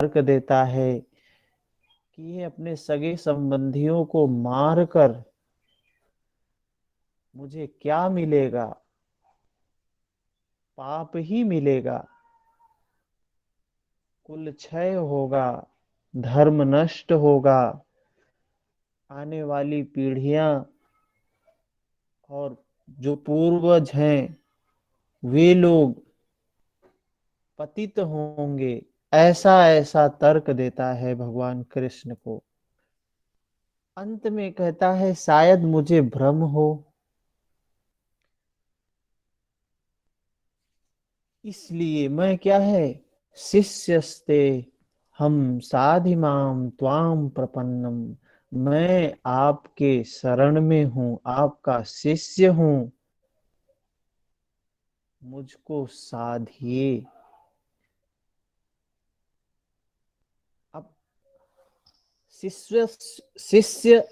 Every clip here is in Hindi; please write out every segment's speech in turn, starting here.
तर्क देता है कि ये अपने सगे संबंधियों को मारकर मुझे क्या मिलेगा, पाप ही मिलेगा, कुल क्षय होगा, धर्म नष्ट होगा, आने वाली पीढ़ियां और जो पूर्वज हैं वे लोग पतित होंगे। ऐसा ऐसा तर्क देता है भगवान कृष्ण को। अंत में कहता है शायद मुझे भ्रम हो, इसलिए मैं क्या है, शिष्यस्ते हम साधिमाम त्वाम प्रपन्नम, मैं आपके शरण में हूं, आपका शिष्य हूं, मुझको साधिए। अब शिष्य शिष्य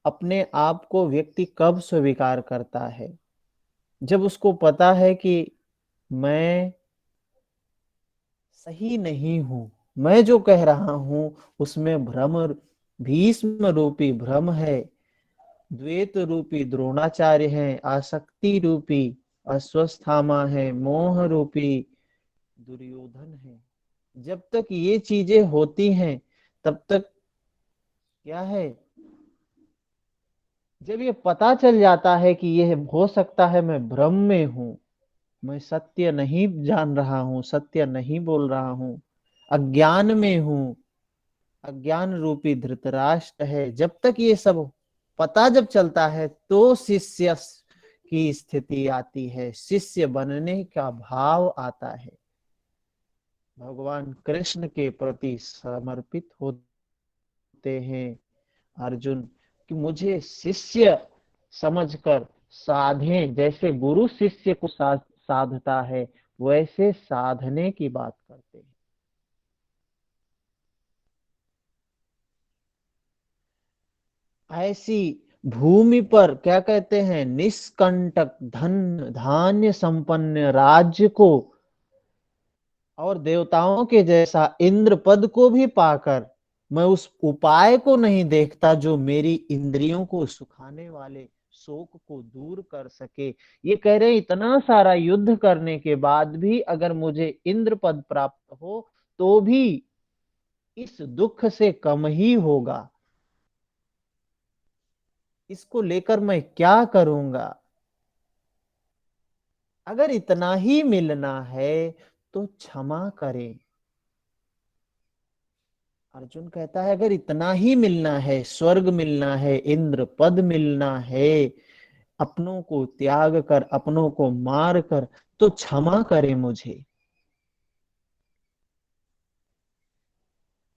अपने आप को व्यक्ति कब स्वीकार करता है, जब उसको पता है कि मैं सही नहीं हूं, मैं जो कह रहा हूं उसमें भ्रम, भीष्म रूपी भ्रम है, द्वैत रूपी द्रोणाचार्य है, आसक्ति रूपी अश्वत्थामा है, मोह रूपी दुर्योधन है। जब तक ये चीजें होती हैं तब तक क्या है, जब ये पता चल जाता है कि यह हो सकता है मैं भ्रम में हूं, मैं सत्य नहीं जान रहा हूं, सत्य नहीं बोल रहा हूं, अज्ञान में हूं, अज्ञान रूपी धृतराष्ट्र है, जब तक ये सब पता जब चलता है तो शिष्य की स्थिति आती है, शिष्य बनने का भाव आता है, भगवान कृष्ण के प्रति समर्पित होते हैं अर्जुन, कि मुझे शिष्य समझकर साधें, जैसे गुरु शिष्य को साधता है वैसे साधने की बात करते हैं। ऐसी भूमि पर क्या कहते हैं, निष्कंटक धन धान्य संपन्न राज्य को और देवताओं के जैसा इंद्र पद को भी पाकर मैं उस उपाय को नहीं देखता जो मेरी इंद्रियों को सुखाने वाले, शोक को दूर कर सके। ये कह रहे हैं इतना सारा युद्ध करने के बाद भी अगर मुझे इंद्र पद प्राप्त हो तो भी इस दुख से कम ही होगा, इसको लेकर मैं क्या करूंगा, अगर इतना ही मिलना है तो क्षमा करें। अर्जुन कहता है अगर इतना ही मिलना है, स्वर्ग मिलना है, इंद्र पद मिलना है, अपनों को त्याग कर, अपनों को मार कर, तो क्षमा करे मुझे।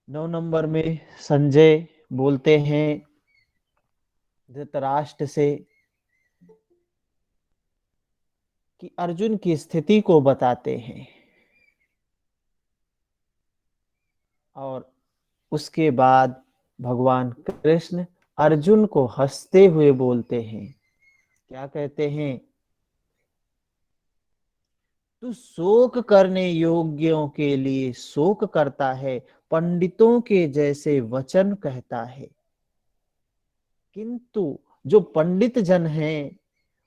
9 नंबर में संजय बोलते हैं धृतराष्ट्र से कि अर्जुन की स्थिति को बताते हैं, और उसके बाद भगवान कृष्ण अर्जुन को हंसते हुए बोलते हैं, क्या कहते हैं, तू शोक करने योग्यों के लिए शोक करता है, पंडितों के जैसे वचन कहता है, किंतु जो पंडित जन हैं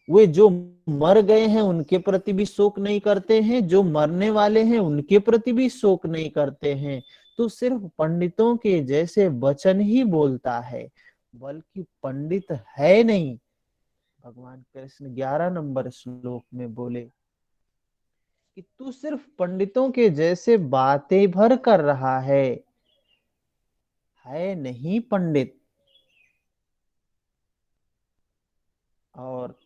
वे जो मर गए हैं उनके प्रति भी शोक नहीं करते हैं, जो मरने वाले हैं उनके प्रति भी शोक नहीं करते हैं, तो सिर्फ पंडितों के जैसे वचन ही बोलता है, बल्कि पंडित है नहीं। भगवान कृष्ण 11 नंबर श्लोक में बोले कि तू सिर्फ पंडितों के जैसे बातें भर कर रहा है नहीं पंडित। और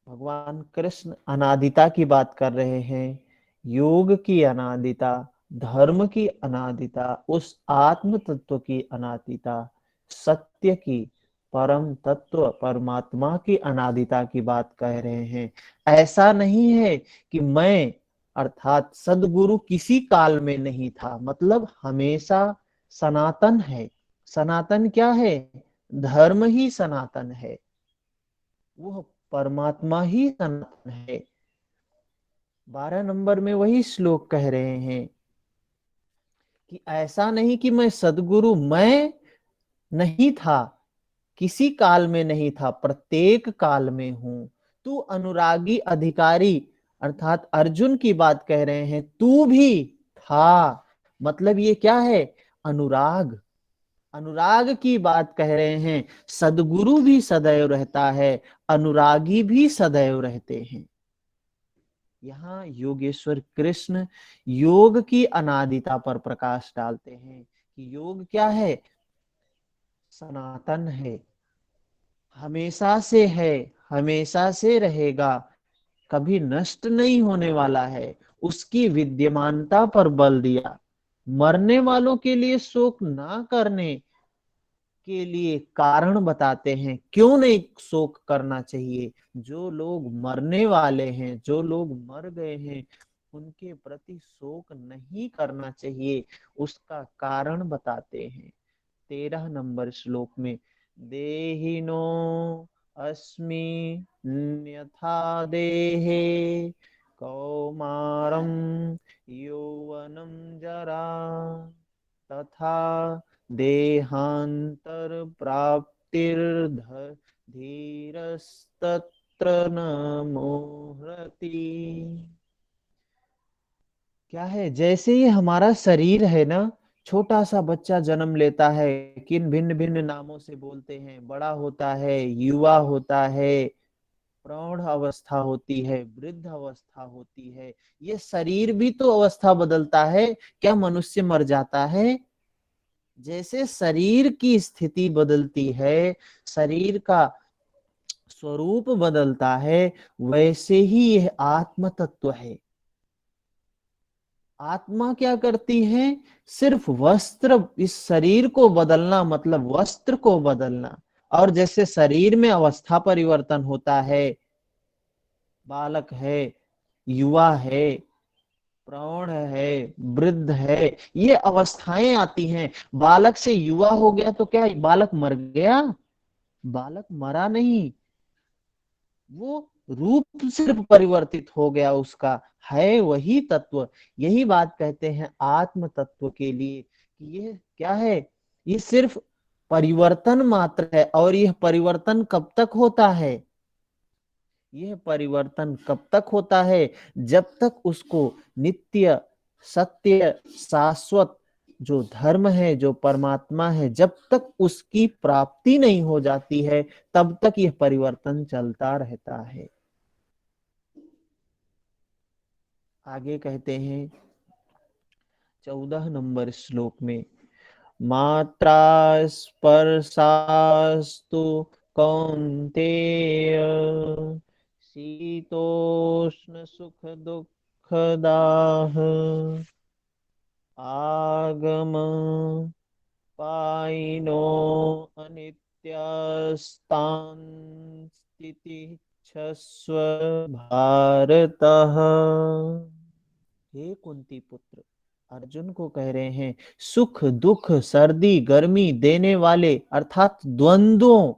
भगवान कृष्ण अनादिता की बात कर रहे हैं, योग की अनादिता, धर्म की अनादिता, उस आत्म तत्व की अनादिता, सत्य की, परम तत्व परमात्मा की अनादिता की बात कह रहे हैं। ऐसा नहीं है कि मैं अर्थात सदगुरु किसी काल में नहीं था, मतलब हमेशा सनातन है। सनातन क्या है, धर्म ही सनातन है, वो परमात्मा ही सनातन है। 12 नंबर में वही श्लोक कह रहे हैं कि ऐसा नहीं कि मैं सद्गुरु मैं नहीं था, किसी काल में नहीं था, प्रत्येक काल में हूं। तू अनुरागी अधिकारी, अर्थात अर्जुन की बात कह रहे हैं, तू भी था। मतलब ये क्या है? अनुराग, अनुराग की बात कह रहे हैं। सद्गुरु भी सदैव रहता है, अनुरागी भी सदैव रहते हैं। यहाँ योगेश्वर कृष्ण योग की अनादिता पर प्रकाश डालते हैं कि योग क्या है? सनातन है, हमेशा से है, हमेशा से रहेगा, कभी नष्ट नहीं होने वाला है। उसकी विद्यमानता पर बल दिया। मरने वालों के लिए शोक ना करने के लिए कारण बताते हैं, क्यों नहीं शोक करना चाहिए। जो लोग मरने वाले हैं, जो लोग मर गए हैं, उनके प्रति शोक नहीं करना चाहिए, उसका कारण बताते हैं। 13 नंबर श्लोक में, देहिनो अस्मि यथा देहे कौमारम यौवनम जरा तथा देहांतर प्राप्तिर्ध धीरस्तत्र न मोहति। क्या है? जैसे ही हमारा शरीर है ना, छोटा सा बच्चा जन्म लेता है, किन भिन्न भिन्न नामों से बोलते हैं, बड़ा होता है, युवा होता है, प्रौढ़ अवस्था होती है, वृद्ध अवस्था होती है। ये शरीर भी तो अवस्था बदलता है। क्या मनुष्य मर जाता है? जैसे शरीर की स्थिति बदलती है, शरीर का स्वरूप बदलता है, वैसे ही यह आत्म तत्व है। आत्मा क्या करती है? सिर्फ वस्त्र, इस शरीर को बदलना, मतलब वस्त्र को बदलना। और जैसे शरीर में अवस्था परिवर्तन होता है, बालक है, युवा है, प्रौढ़ है, वृद्ध है, ये अवस्थाएं आती हैं। बालक से युवा हो गया तो क्या बालक मर गया? बालक मरा नहीं, वो रूप सिर्फ परिवर्तित हो गया उसका, है वही तत्व। यही बात कहते हैं आत्म तत्व के लिए कि ये क्या है? ये सिर्फ परिवर्तन मात्र है। और यह परिवर्तन कब तक होता है? यह परिवर्तन कब तक होता है? जब तक उसको नित्य, सत्य, शाश्वत जो धर्म है, जो परमात्मा है, जब तक उसकी प्राप्ति नहीं हो जाती है, तब तक यह परिवर्तन चलता रहता है। आगे कहते हैं 14 नंबर श्लोक में, मात्रा स्पर्शास्तु कौन्तेय शीतोष्ण सुख दुःखदाः आगम पायिनो अनित्यास्तान् स्थितिच्छस्व भारतः। हे कुंती पुत्र, अर्जुन को कह रहे हैं, सुख दुख सर्दी गर्मी देने वाले, अर्थात द्वंद्वों,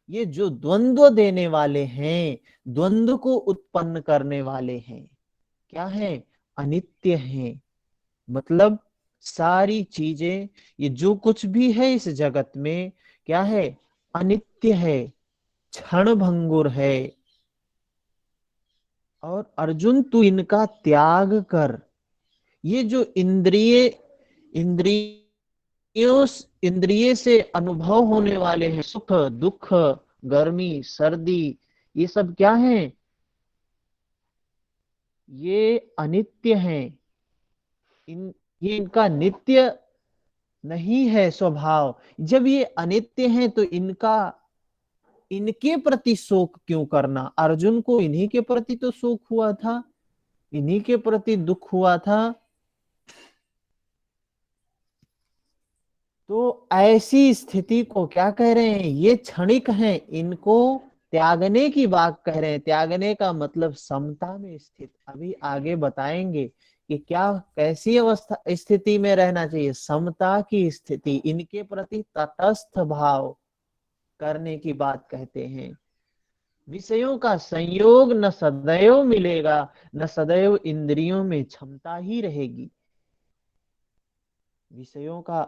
ये जो द्वंद्व देने वाले हैं, द्वंद्व को उत्पन्न करने वाले हैं, क्या है? अनित्य हैं। मतलब सारी चीजें, ये जो कुछ भी है इस जगत में, क्या है? अनित्य है, क्षण भंगुर है। और अर्जुन तू इनका त्याग कर। ये जो इंद्रियों इंद्रिय से अनुभव होने वाले हैं, सुख दुख गर्मी सर्दी, ये सब क्या है? ये अनित्य हैं। ये इनका नित्य नहीं है स्वभाव। जब ये अनित्य हैं तो इनका, इनके प्रति शोक क्यों करना? अर्जुन को इन्हीं के प्रति तो शोक हुआ था, इन्हीं के प्रति दुख हुआ था। तो ऐसी स्थिति को क्या कह रहे हैं? ये क्षणिक हैं, इनको त्यागने की बात कह रहे हैं। त्यागने का मतलब समता में स्थित। अभी आगे बताएंगे कि क्या, कैसी अवस्था स्थिति में रहना चाहिए। समता की स्थिति, इनके प्रति तटस्थ भाव करने की बात कहते हैं। विषयों का संयोग न सदैव मिलेगा, न सदैव इंद्रियों में क्षमता ही रहेगी। विषयों का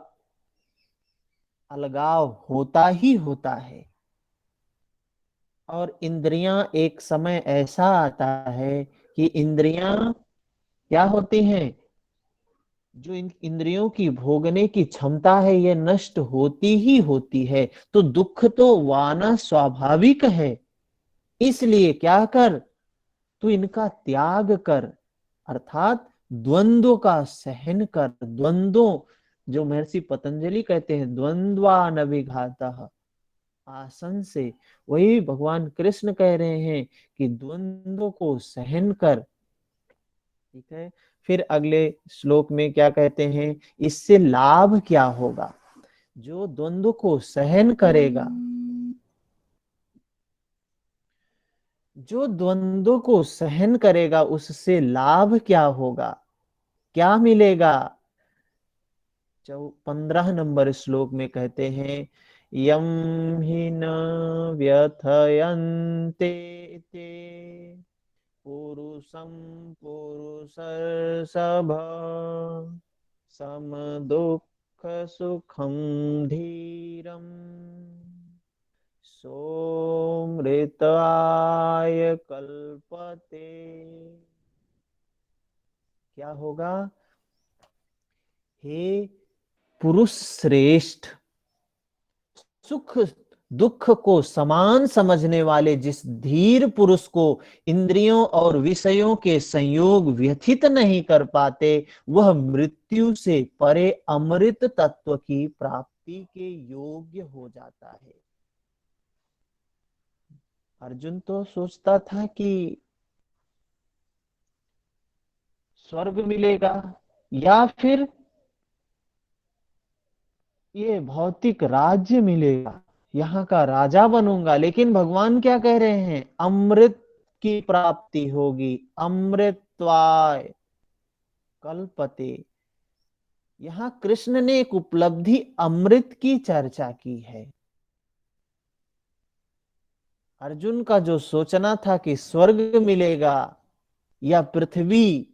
अलगाव होता ही होता है। और इंद्रियां, एक समय ऐसा आता है कि इंद्रियां क्या होती हैं, जो इन इंद्रियों की भोगने की क्षमता है ये नष्ट होती ही होती है। तो दुख तो वाना स्वाभाविक है। इसलिए क्या कर, तू इनका त्याग कर, अर्थात द्वंद्व का सहन कर। द्वंद्वों, जो महर्षि पतंजलि कहते हैं, द्वंद्वा न विघातः आसन से, वही भगवान कृष्ण कह रहे हैं कि द्वंद्व को सहन कर। ठीक है। फिर अगले श्लोक में क्या कहते हैं, इससे लाभ क्या होगा। जो द्वंद्व को सहन करेगा, जो द्वंद्व को सहन करेगा, उससे लाभ क्या होगा, क्या मिलेगा। 15 नंबर श्लोक में कहते हैं, यम हि न व्यथयन्ते ते पुरुषं पुरुषर्षभ सम दुःख सुखम धीरम सोमृताय कल्पते। क्या होगा, हे पुरुष श्रेष्ठ, सुख दुख को समान समझने वाले जिस धीर पुरुष को इंद्रियों और विषयों के संयोग व्यथित नहीं कर पाते, वह मृत्यु से परे अमृत तत्व की प्राप्ति के योग्य हो जाता है। अर्जुन तो सोचता था कि स्वर्ग मिलेगा या फिर ये भौतिक राज्य मिलेगा, यहाँ का राजा बनूंगा। लेकिन भगवान क्या कह रहे हैं, अमृत की प्राप्ति होगी, अमृतत्वाय कल्पते। यहाँ कृष्ण ने एक उपलब्धि अमृत की चर्चा की है। अर्जुन का जो सोचना था कि स्वर्ग मिलेगा या पृथ्वी,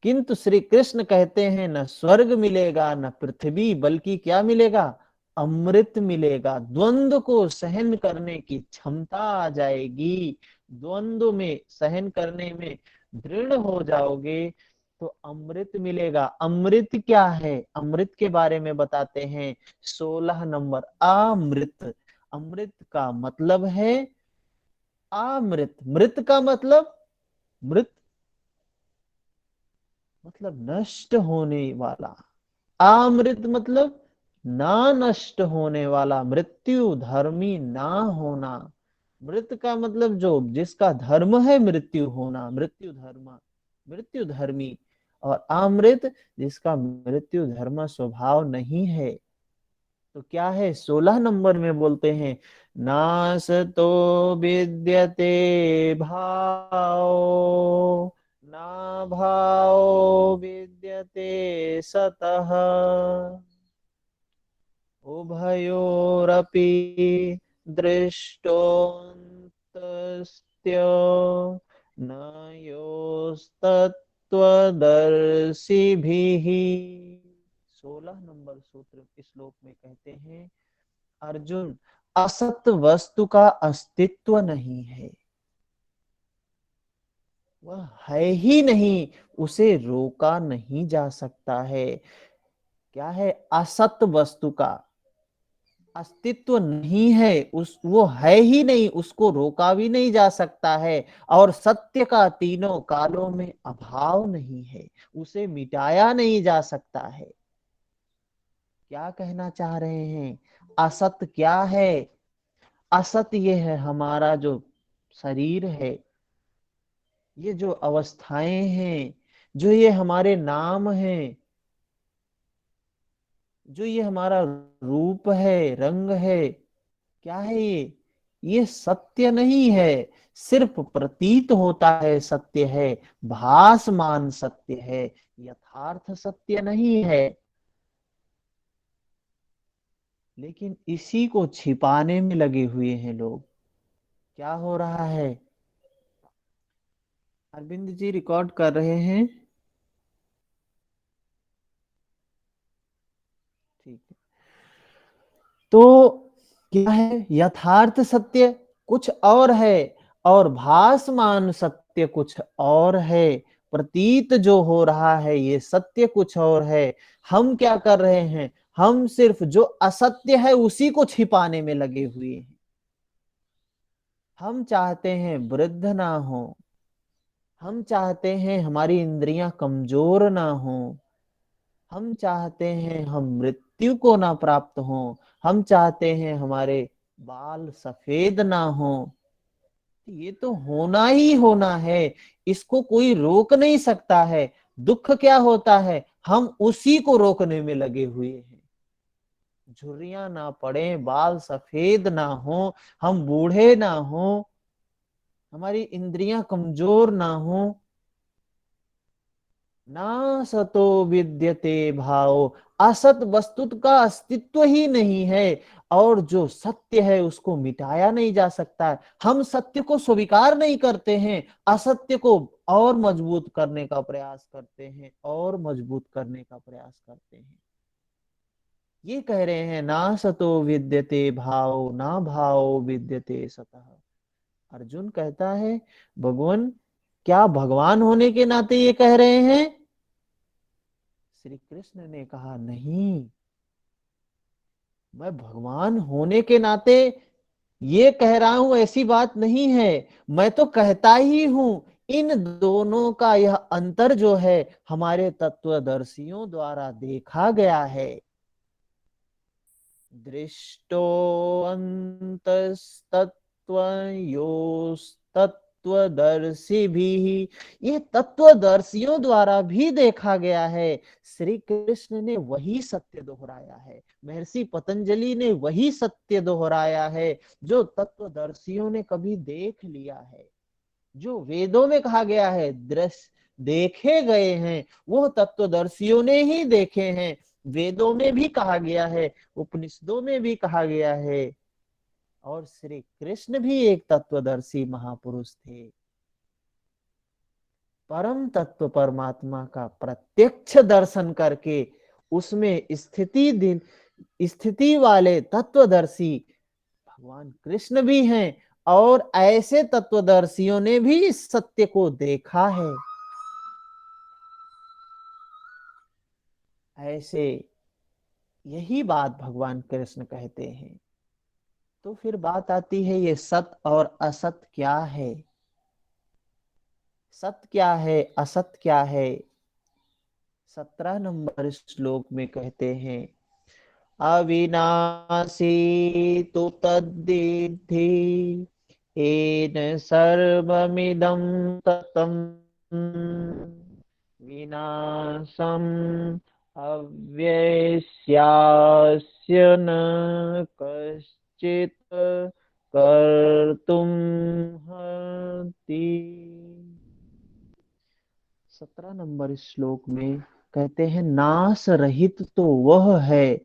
किंतु श्री कृष्ण कहते हैं न स्वर्ग मिलेगा न पृथ्वी, बल्कि क्या मिलेगा, अमृत मिलेगा। द्वंद्व को सहन करने की क्षमता आ जाएगी, द्वंद्व में सहन करने में दृढ़ हो जाओगे तो अमृत मिलेगा। अमृत क्या है, अमृत के बारे में बताते हैं 16 नंबर, अमृत। अमृत का मतलब है अमृत, मृत का मतलब, मृत मतलब नष्ट होने वाला, अमृत मतलब ना नष्ट होने वाला, मृत्यु धर्मी ना होना। मृत का मतलब जो जिसका धर्म है मृत्यु होना, मृत्यु धर्म, मृत्यु धर्मी। और अमृत जिसका मृत्यु धर्म स्वभाव नहीं है। तो क्या है, 16 नंबर में बोलते हैं, नास तो विद्यते भाव, ना भाव विद्यते सतः, उभयोरपि दृष्टोऽन्तस्त्य न योस्तत्त्वदर्शिभिः। 16 नंबर सूत्र इस श्लोक में कहते हैं, अर्जुन, असत वस्तु का अस्तित्व नहीं है, वह है ही नहीं, उसे रोका नहीं जा सकता है। क्या है, असत वस्तु का अस्तित्व नहीं है, उस वो है ही नहीं, उसको रोका भी नहीं जा सकता है। और सत्य का तीनों कालों में अभाव नहीं है, उसे मिटाया नहीं जा सकता है। क्या कहना चाह रहे हैं, असत क्या है, असत ये है हमारा जो शरीर है, ये जो अवस्थाएं हैं, जो ये हमारे नाम हैं, जो ये हमारा रूप है, रंग है, क्या है ये सत्य नहीं है। सिर्फ प्रतीत होता है सत्य है, भासमान सत्य है, यथार्थ सत्य नहीं है। लेकिन इसी को छिपाने में लगे हुए हैं लोग। क्या हो रहा है, अरविंद जी रिकॉर्ड कर रहे हैं। ठीक है। तो क्या है, यथार्थ सत्य कुछ और है और भासमान सत्य कुछ और है। प्रतीत जो हो रहा है ये सत्य कुछ और है। हम क्या कर रहे हैं, हम सिर्फ जो असत्य है उसी को छिपाने में लगे हुए हैं। हम चाहते हैं वृद्ध ना हो, हम चाहते हैं हमारी इंद्रियां कमजोर ना हो, हम चाहते हैं हम मृत्यु को ना प्राप्त हो, हम चाहते हैं हमारे बाल सफेद ना हो। ये तो होना ही होना है, इसको कोई रोक नहीं सकता है। दुख क्या होता है, हम उसी को रोकने में लगे हुए हैं। झुर्रियां ना पड़े, बाल सफेद ना हो, हम बूढ़े ना हो, हमारी इंद्रियां कमजोर ना हो। ना सतो विद्यते भाव, असत वस्तु का अस्तित्व ही नहीं है। और जो सत्य है उसको मिटाया नहीं जा सकता है। हम सत्य को स्वीकार नहीं करते हैं, असत्य को और मजबूत करने का प्रयास करते हैं, और मजबूत करने का प्रयास करते हैं। ये कह रहे हैं ना सतो विद्यते भाव, ना भाव विद्यते सतः। अर्जुन कहता है, भगवान क्या भगवान होने के नाते ये कह रहे हैं? श्री कृष्ण ने कहा, नहीं, मैं भगवान होने के नाते ये कह रहा हूं ऐसी बात नहीं है। मैं तो कहता ही हूं, इन दोनों का यह अंतर जो है हमारे तत्वदर्शियों द्वारा देखा गया है। दृष्टोऽन्तस्तत्त्वयोस्तत्त्वदर्शी भी, ये तत्वदर्शियों द्वारा भी देखा गया है। श्री कृष्ण ने वही सत्य दोहराया है, महर्षि पतंजलि ने वही सत्य दोहराया है जो तत्वदर्शियों ने कभी देख लिया है। जो वेदों में कहा गया है, दृश्य देखे गए हैं, वो तत्वदर्शियों ने ही देखे हैं। वेदों में भी कहा गया है, उपनिषदों में भी कहा गया है। और श्री कृष्ण भी एक तत्वदर्शी महापुरुष थे। परम तत्व परमात्मा का प्रत्यक्ष दर्शन करके उसमें स्थिति वाले तत्वदर्शी भगवान कृष्ण भी हैं। और ऐसे तत्वदर्शियों ने भी इस सत्य को देखा है। ऐसे यही बात भगवान कृष्ण कहते हैं। तो फिर बात आती है, ये सत और असत क्या है? सत क्या है, असत क्या है? 17 नंबर श्लोक में कहते हैं, अविनाशी तु तद्विद्धि येन सर्वमिदं ततम् विनाशम् अव्ययस्यास्य न कश्चित् कर्तुम् हर्ति। 17 नंबर श्लोक में कहते हैं, नाश रहित तो वह है,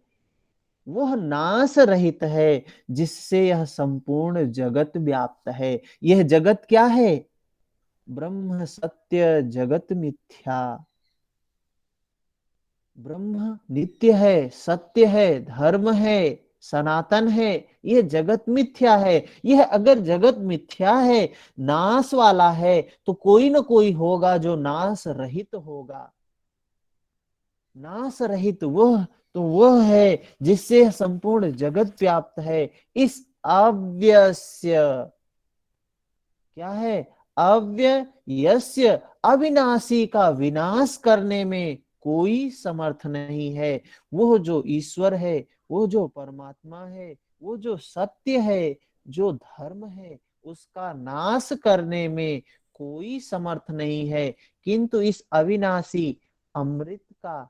वह नाश रहित है जिससे यह संपूर्ण जगत व्याप्त है। यह जगत क्या है? ब्रह्म सत्य जगत मिथ्या। ब्रह्म नित्य है, सत्य है, धर्म है, सनातन है। यह जगत मिथ्या है। यह अगर जगत मिथ्या है, नाश वाला है, तो कोई ना कोई होगा जो नाश रहित होगा। नाश रहित वह तो वह है जिससे संपूर्ण जगत व्याप्त है। इस अव्यस्य क्या है? अव्ययस्य, अविनाशी का विनाश करने में कोई समर्थ नहीं है। वो जो ईश्वर है, वो जो परमात्मा है, वो जो सत्य है, जो धर्म है, उसका नाश करने में कोई समर्थ नहीं है। किंतु इस अविनाशी अमृत का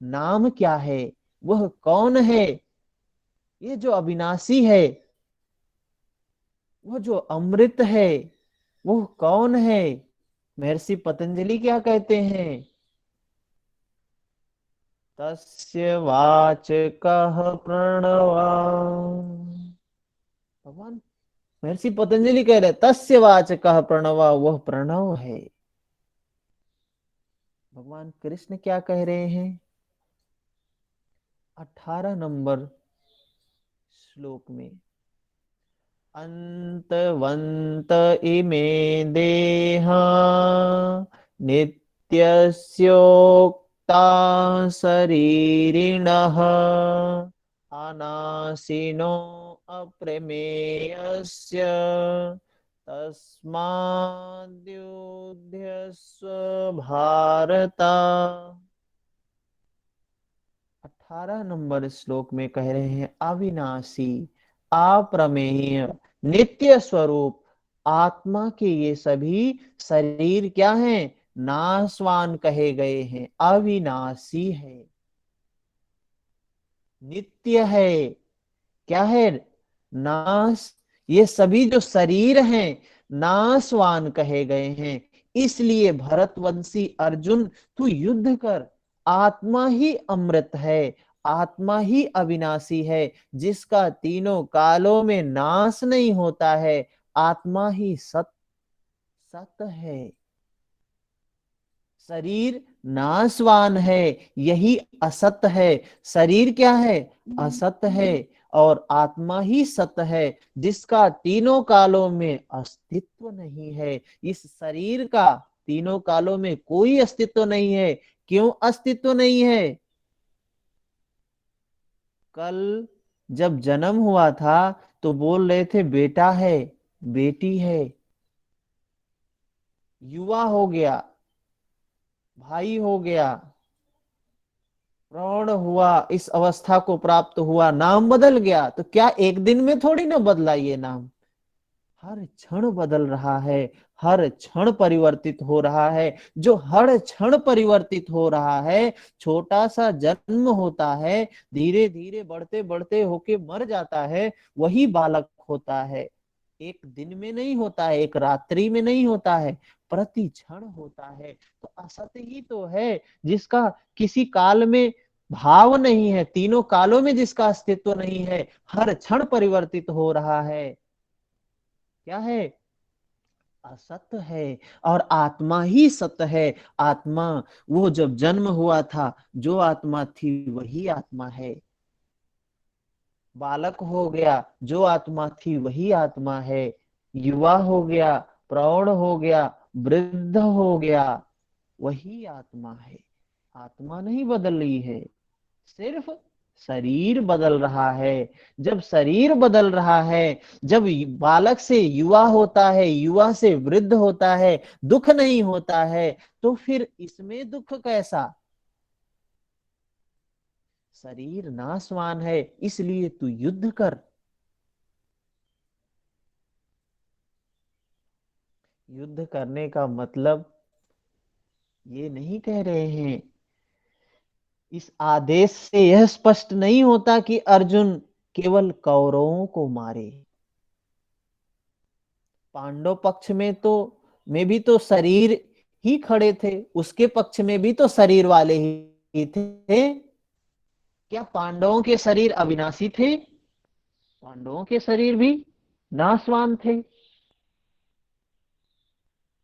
नाम क्या है? वह कौन है? ये जो अविनाशी है, वह जो अमृत है, वो कौन है? महर्षि पतंजलि क्या कहते हैं? तस्य वाचकः प्रणवा। भगवान महर्षि पतंजलि कह रहे, तस्य वाचकः प्रणवा, वह प्रणव है। भगवान कृष्ण क्या कह रहे हैं? 18 नंबर श्लोक में, अंतवंत इमे देहा नित्यस्योक्ता शरीरिणः अनाशिनो अप्रमेयस्य तस्माद्युध्यस्व भारत। 18 नंबर श्लोक में कह रहे हैं अविनाशी, अप्रमेय, नित्य स्वरूप आत्मा के ये सभी शरीर क्या हैं, नाशवान कहे गए हैं, अविनाशी है, नित्य है, क्या है, नाश, ये सभी जो शरीर हैं नाशवान कहे गए हैं। इसलिए भरतवंशी अर्जुन, तू युद्ध कर, आत्मा ही अमृत है, आत्मा ही अविनाशी है, जिसका तीनों कालों में नाश नहीं होता है, आत्मा ही सत सत है। शरीर नाशवान है, यही असत है। शरीर क्या है, असत है, और आत्मा ही सत है, जिसका तीनों कालों में अस्तित्व नहीं है। इस शरीर का तीनों कालों में कोई अस्तित्व नहीं है। क्यों अस्तित्व नहीं है? कल जब जन्म हुआ था तो बोल रहे थे बेटा है, बेटी है, युवा हो गया, भाई हो गया, प्रौढ़ हुआ, इस अवस्था को प्राप्त हुआ, नाम बदल गया। तो क्या एक दिन में थोड़ी ना बदला ये नाम? हर क्षण बदल रहा है, हर क्षण परिवर्तित हो रहा है। जो हर क्षण परिवर्तित हो रहा है, छोटा सा जन्म होता है, धीरे धीरे बढ़ते बढ़ते होके मर जाता है, वही बालक होता है। एक दिन में नहीं होता है, एक रात्रि में नहीं होता है, प्रति क्षण होता है। तो असत ही तो है, जिसका किसी काल में भाव नहीं है, तीनों कालों में जिसका अस्तित्व नहीं है, हर क्षण परिवर्तित हो रहा है, क्या है, असत है। और आत्मा ही सत है। आत्मा, वो जब जन्म हुआ था जो आत्मा थी वही आत्मा है, बालक हो गया जो आत्मा थी वही आत्मा है, युवा हो गया, प्रौढ़ हो गया, वृद्ध हो गया, वही आत्मा है। आत्मा नहीं बदल रही है, सिर्फ शरीर बदल रहा है। जब शरीर बदल रहा है, जब बालक से युवा होता है, युवा से वृद्ध होता है, दुख नहीं होता है, तो फिर इसमें दुख कैसा? शरीर नाशवान है, इसलिए तू युद्ध कर। युद्ध करने का मतलब ये नहीं कह रहे हैं, इस आदेश से यह स्पष्ट नहीं होता कि अर्जुन केवल कौरवों को मारे। पांडव पक्ष में तो में भी तो शरीर ही खड़े थे, उसके पक्ष में भी तो शरीर वाले ही थे। क्या पांडवों के शरीर अविनाशी थे? पांडवों के शरीर भी नाशवान थे।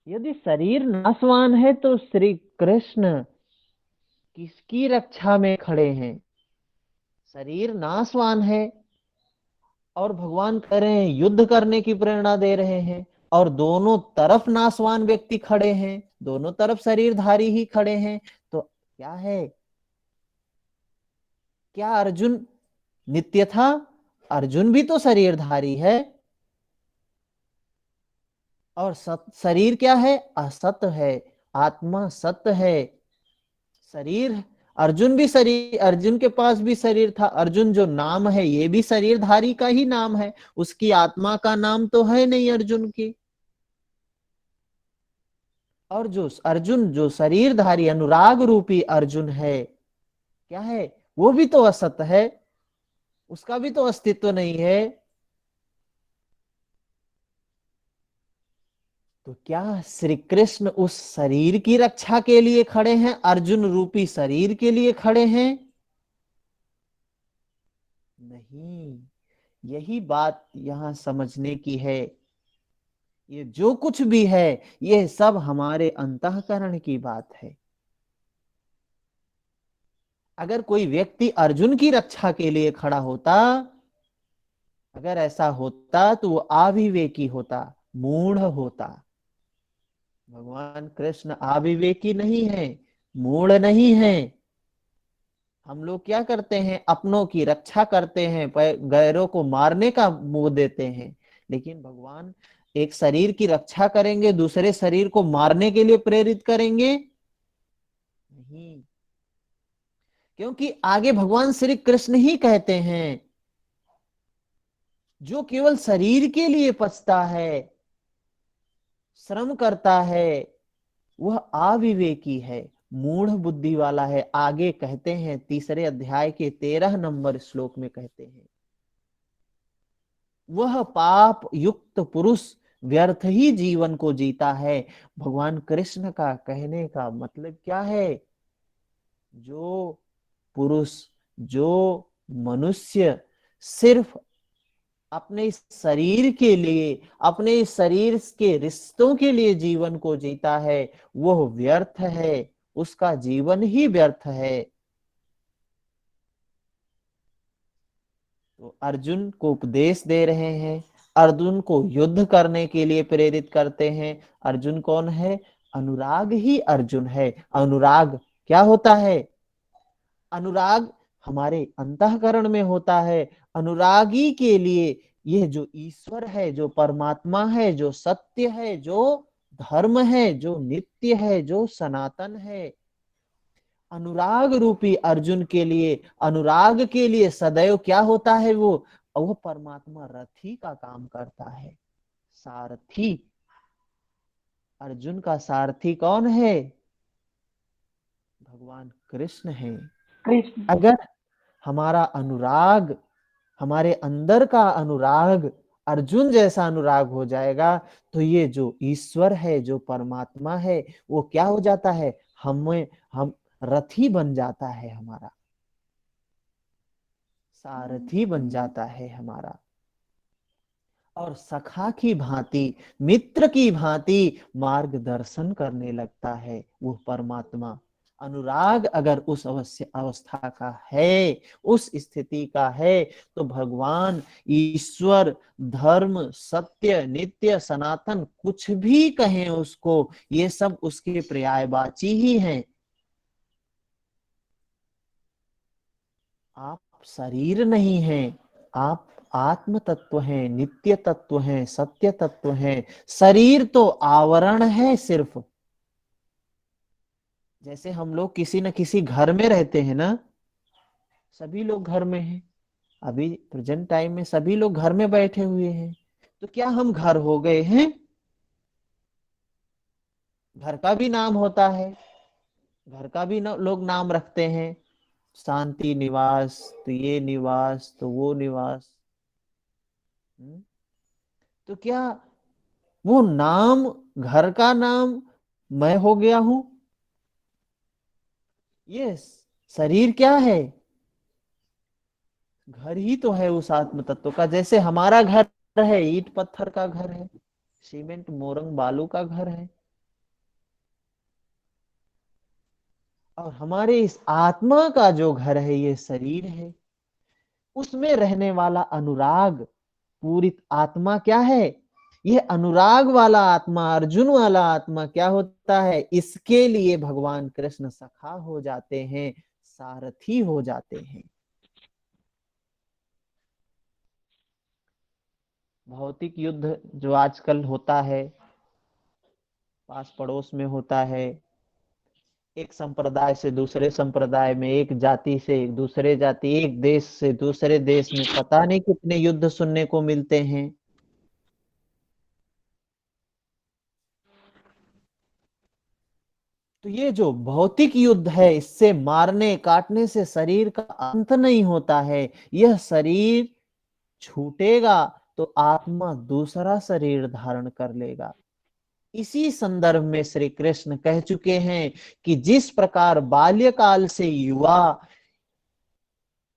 यदि शरीर नाशवान है तो श्री कृष्ण किसकी रक्षा में खड़े हैं? शरीर नाशवान है और भगवान कह रहे हैं युद्ध करने की प्रेरणा दे रहे हैं, और दोनों तरफ नाशवान व्यक्ति खड़े हैं, दोनों तरफ शरीरधारी ही खड़े हैं। तो क्या है, क्या अर्जुन नित्य था? अर्जुन भी तो शरीरधारी है। और शरीर क्या है, असत है, आत्मा सत्य है। शरीर, अर्जुन भी शरीर, अर्जुन के पास भी शरीर था। अर्जुन जो नाम है ये भी शरीरधारी का ही नाम है, उसकी आत्मा का नाम तो है नहीं अर्जुन की। और जो अर्जुन, जो शरीरधारी अनुराग रूपी अर्जुन है, क्या है, वो भी तो असत है, उसका भी तो अस्तित्व नहीं है। तो क्या श्री कृष्ण उस शरीर की रक्षा के लिए खड़े हैं, अर्जुन रूपी शरीर के लिए खड़े हैं? नहीं, यही बात यहां समझने की है। ये जो कुछ भी है, ये सब हमारे अंतःकरण की बात है। अगर कोई व्यक्ति अर्जुन की रक्षा के लिए खड़ा होता, अगर ऐसा होता तो वो अविवेकी होता, मूढ़ होता। भगवान कृष्ण अविवेकी नहीं है, मूढ़ नहीं है। हम लोग क्या करते हैं, अपनों की रक्षा करते हैं, गैरों को मारने का मुंह देते हैं। लेकिन भगवान एक शरीर की रक्षा करेंगे, दूसरे शरीर को मारने के लिए प्रेरित करेंगे नहीं। क्योंकि आगे भगवान श्री कृष्ण ही कहते हैं, जो केवल शरीर के लिए पछता है, श्रम करता है, वह अविवेकी है, मूढ़ बुद्धि वाला है। आगे कहते हैं, तीसरे अध्याय के 13 नंबर श्लोक में कहते हैं, वह पाप युक्त पुरुष व्यर्थ ही जीवन को जीता है। भगवान कृष्ण का कहने का मतलब क्या है, जो पुरुष, जो मनुष्य सिर्फ अपने शरीर के लिए, अपने शरीर के रिश्तों के लिए जीवन को जीता है, वह व्यर्थ है, उसका जीवन ही व्यर्थ है। तो अर्जुन को उपदेश दे रहे हैं, अर्जुन को युद्ध करने के लिए प्रेरित करते हैं। अर्जुन कौन है, अनुराग ही अर्जुन है। अनुराग क्या होता है, अनुराग हमारे अंतःकरण में होता है। अनुरागी के लिए यह जो ईश्वर है, जो परमात्मा है, जो सत्य है, जो धर्म है, जो नित्य है, जो सनातन है, अनुराग रूपी अर्जुन के लिए, अनुराग के लिए सदैव क्या होता है, वो परमात्मा रथी का काम करता है, सारथी। अर्जुन का सारथी कौन है, भगवान कृष्ण है। कृष्ण। अगर हमारा अनुराग, हमारे अंदर का अनुराग अर्जुन जैसा अनुराग हो जाएगा, तो ये जो ईश्वर है, जो परमात्मा है, वो क्या हो जाता है, हम रथी बन जाता है, हमारा सारथी बन जाता है हमारा। और सखा की भांति, मित्र की भांति मार्गदर्शन करने लगता है वो परमात्मा। अनुराग अगर उस अवस्था का है, उस स्थिति का है, तो भगवान, ईश्वर, धर्म, सत्य, नित्य, सनातन, कुछ भी कहें उसको, ये सब उसके पर्यायवाची ही हैं। आप शरीर नहीं हैं, आप आत्म तत्व हैं, नित्य तत्व हैं, सत्य तत्व हैं। शरीर तो आवरण है सिर्फ। जैसे हम लोग किसी न किसी घर में रहते हैं ना, सभी लोग घर में हैं, अभी प्रेजेंट टाइम में सभी लोग घर में बैठे हुए हैं। तो क्या हम घर हो गए हैं, घर का भी नाम होता है, घर का भी लोग नाम रखते हैं, शांति निवास, तो ये निवास, तो वो निवास। हम्म? तो क्या वो नाम, घर का नाम मैं हो गया हूं? ये शरीर क्या है, घर ही तो है उस आत्म तत्व का। जैसे हमारा घर है, ईंट पत्थर का घर है, सीमेंट मोरंग बालू का घर है, और हमारे इस आत्मा का जो घर है, ये शरीर है। उसमें रहने वाला अनुराग, पूरी आत्मा क्या है, ये अनुराग वाला आत्मा, अर्जुन वाला आत्मा क्या होता है, इसके लिए भगवान कृष्ण सखा हो जाते हैं, सारथी हो जाते हैं। भौतिक युद्ध जो आजकल होता है, पास पड़ोस में होता है, एक संप्रदाय से दूसरे संप्रदाय में, एक जाति से एक दूसरे जाति, एक देश से दूसरे देश में, पता नहीं कितने युद्ध सुनने को मिलते हैं। तो ये जो भौतिक युद्ध है, इससे मारने काटने से शरीर का अंत नहीं होता है। यह शरीर छूटेगा तो आत्मा दूसरा शरीर धारण कर लेगा। इसी संदर्भ में श्री कृष्ण कह चुके हैं कि जिस प्रकार बाल्यकाल से युवा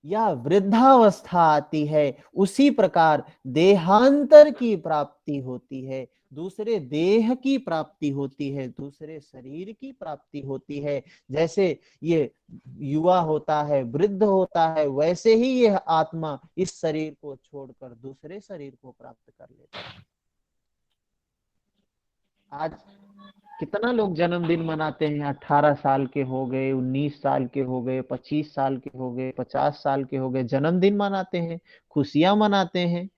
या वृद्धावस्था आती है, उसी प्रकार देहांतर की प्राप्ति होती है। दूसरे देह की प्राप्ति होती है, दूसरे शरीर की प्राप्ति होती है। जैसे ये युवा होता है, वृद्ध होता है, वैसे ही यह आत्मा इस शरीर को छोड़कर दूसरे शरीर को प्राप्त कर लेता है। आज कितना लोग जन्मदिन मनाते हैं, 18 साल के हो गए, 19 साल के हो गए, 25 साल के हो गए, 50 साल के हो गए, जन्मदिन मनाते हैं, खुशियां मनाते हैं।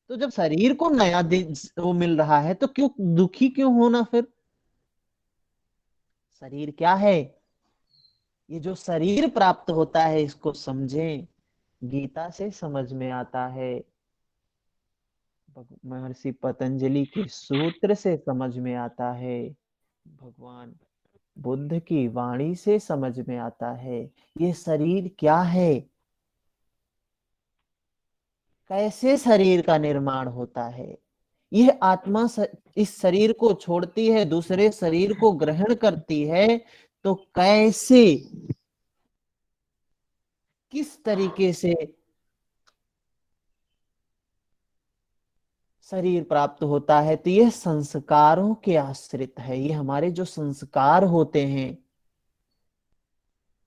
तो जब शरीर को नया दिन वो मिल रहा है तो क्यों दुखी क्यों होना फिर? शरीर क्या है? ये जो शरीर प्राप्त होता है इसको समझें। गीता से समझ में आता है, महर्षि पतंजलि के सूत्र से समझ में आता है, भगवान बुद्ध की वाणी से समझ में आता है। ये शरीर क्या है, कैसे शरीर का निर्माण होता है। यह आत्मा इस शरीर को छोड़ती है, दूसरे शरीर को ग्रहण करती है, तो कैसे, किस तरीके से शरीर प्राप्त होता है? तो यह संस्कारों के आश्रित है। ये हमारे जो संस्कार होते हैं,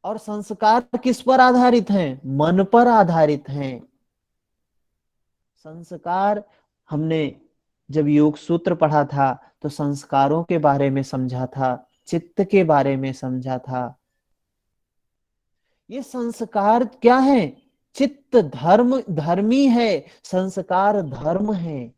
और संस्कार किस पर आधारित हैं? मन पर आधारित हैं। संस्कार, हमने जब योग सूत्र पढ़ा था तो संस्कारों के बारे में समझा था, चित्त के बारे में समझा था। ये संस्कार क्या है? चित्त धर्म धर्मी है, संस्कार धर्म है।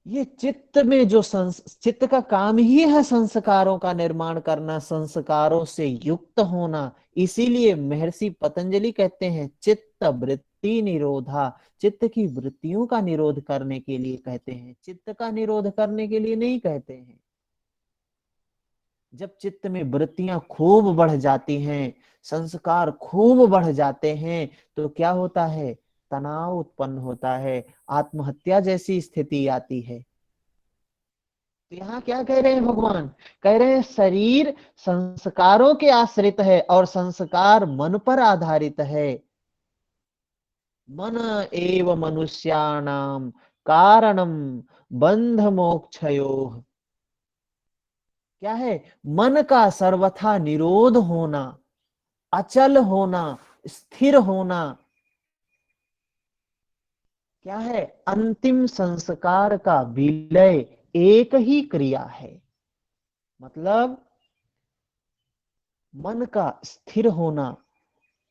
ये चित्त में जो चित्त का काम ही है संस्कारों का निर्माण करना, संस्कारों से युक्त होना। इसीलिए महर्षि पतंजलि कहते हैं चित्त वृत्ति निरोधा। चित्त की वृत्तियों का निरोध करने के लिए कहते हैं, चित्त का निरोध करने के लिए नहीं कहते हैं। जब चित्त में वृत्तियां खूब बढ़ जाती हैं, संस्कार खूब बढ़ जाते हैं, तो क्या होता है? तनाव उत्पन्न होता है, आत्महत्या जैसी स्थिति आती है। तो यहाँ क्या कह रहे हैं भगवान? कह रहे हैं शरीर संस्कारों के आश्रित है और संस्कार मन पर आधारित है। मन एव मनुष्याणाम कारणम बंध मोक्षयोः। क्या है? मन का सर्वथा निरोध होना, अचल होना, स्थिर होना, क्या है? अंतिम संस्कार का विलय एक ही क्रिया है। मतलब मन का स्थिर होना।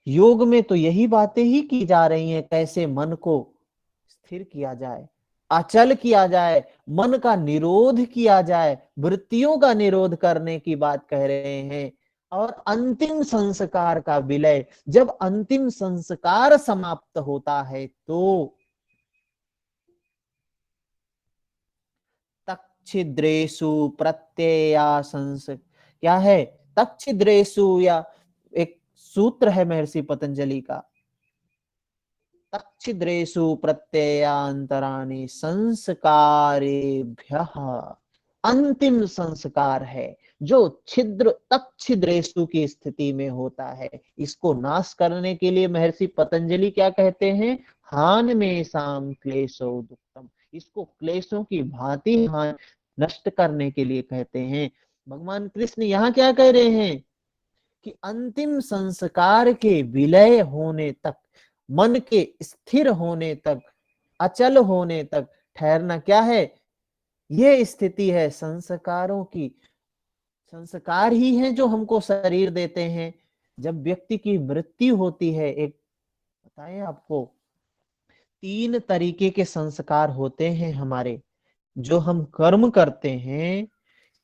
योग में तो यही बातें ही की जा रही हैं, कैसे मन को स्थिर किया जाए, अचल किया जाए, मन का निरोध किया जाए, वृत्तियों का निरोध करने की बात कह रहे हैं। और अंतिम संस्कार का विलय, जब अंतिम संस्कार समाप्त होता है तो तच्छिद्रेषु प्रत्ययासंस, क्या है? तच्छिद्रेषु, या एक सूत्र है महर्षि पतंजलि का, तच्छिद्रेषु प्रत्ययांतराणि संस्कारेभ्यः। अंतिम संस्कार है जो छिद्र तच्छिद्रेषु की स्थिति में होता है। इसको नाश करने के लिए महर्षि पतंजलि क्या कहते हैं? हान में साम क्लेशो दुक्तम। इसको क्लेशों की भांति हान नष्ट करने के लिए कहते हैं। भगवान कृष्ण यहाँ क्या कह रहे हैं कि अंतिम संस्कार के विलय होने तक, मन के स्थिर होने तक, अचल होने तक ठहरना, क्या है? ये स्थिति है संस्कारों की। संस्कार ही है जो हमको शरीर देते हैं। जब व्यक्ति की मृत्यु होती है, एक बताएं आपको, 3 तरीके के संस्कार होते हैं हमारे, जो हम कर्म करते हैं।